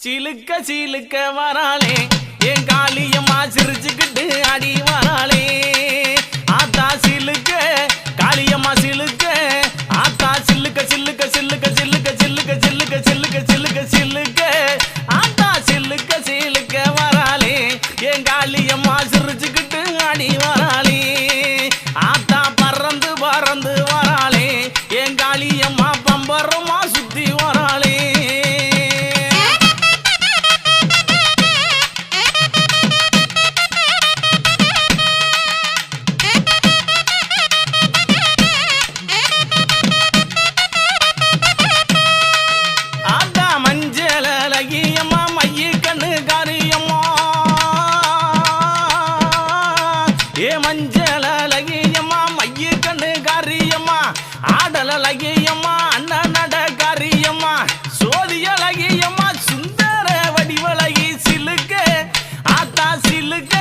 சிலுக்க சிலுக்க வராளே என் காளியம்மா சிரிச்சுக்கிட்டு அடி வராளே ஆத்தா சிலுக்க காளியம்மா சிலுக்க ஆத்தா சில்லுக்க சில்லுக்க சில்லுக்க சில்லுக்க சில்லுக்க சில்லுக்க சில்லுக்க சில்லுக்க சில்லுக்க ஆத்தா சில்லுக்க சிலுக்க வராளே என் காளியம்மா சிரிச்சுக்கிட்டு அடி வராளே ஆத்தா பறந்து பறந்து வராளே என் காளியம்மா பம்பரமா சுத்தி வராளே மஞ்சளகியம்மா மைய கண்ணு காரியம்மா ஆடலகியம்மா அண்ணன் நட காரியம்மா சோதியலகியம்மா சுந்தர வடிவலகி சிலுக்க ஆத்தா சிலுக்க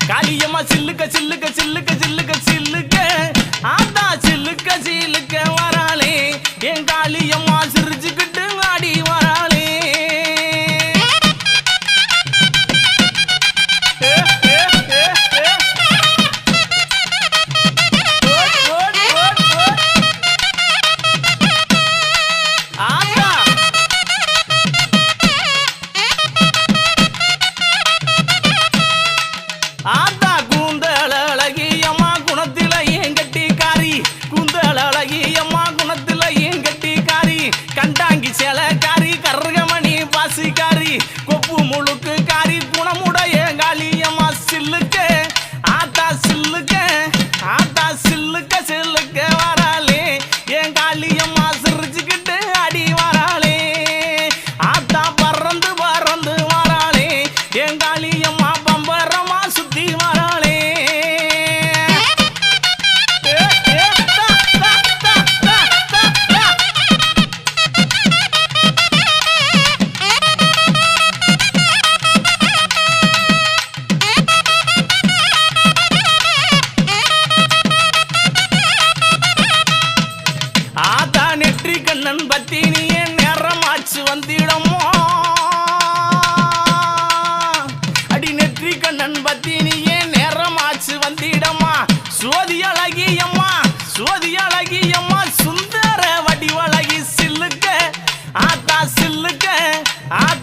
காளியம்மா சில்லுக்க சில்லுக்க சில்லுக்க சில்லுக்க சில்லுக்க ஆத்தா சில்லுக்க சிலுக்க வராளே என் காளியம்மா சிரிச்சுக்கிட்டு ஆடி வராளே ஆத்தா கூந்தல் அழகியம்மா குணத்தில ஏன் கட்டிக்காரி கூந்தல் அழகியம்மா குணத்தில ஏன் கட்டிக்காரி கண்டாங்கி சேலக்காரி கருகமணி பாசிக்காரி கொப்பு முழுக்கு காரி குணமுடைய காளியம்மா சில்லுக்க ஆத்தா சில்லுக்க ஆத்தா சில்லுக்க சில்லுக்க வராளே என் காளியம்மா சிரிச்சுக்கிட்டு அடி வராளே ஆத்தா பறந்து பறந்து வராளே என் காளியம்மா பம்பரமா சுத்தி வராளே ஆத்தா நெற்றி கண்ணன் பத்தினியே நேரமாச்சு வந்திடமோ அடி நெற்றி கண்ணன் பத்தினியே நேரமாச்சு வந்திடம்மா சோதி அழகியம்மா சுந்தர வடிவழகி சில்லுக்க ஆத்தா சில்லுக்க ஆத்தா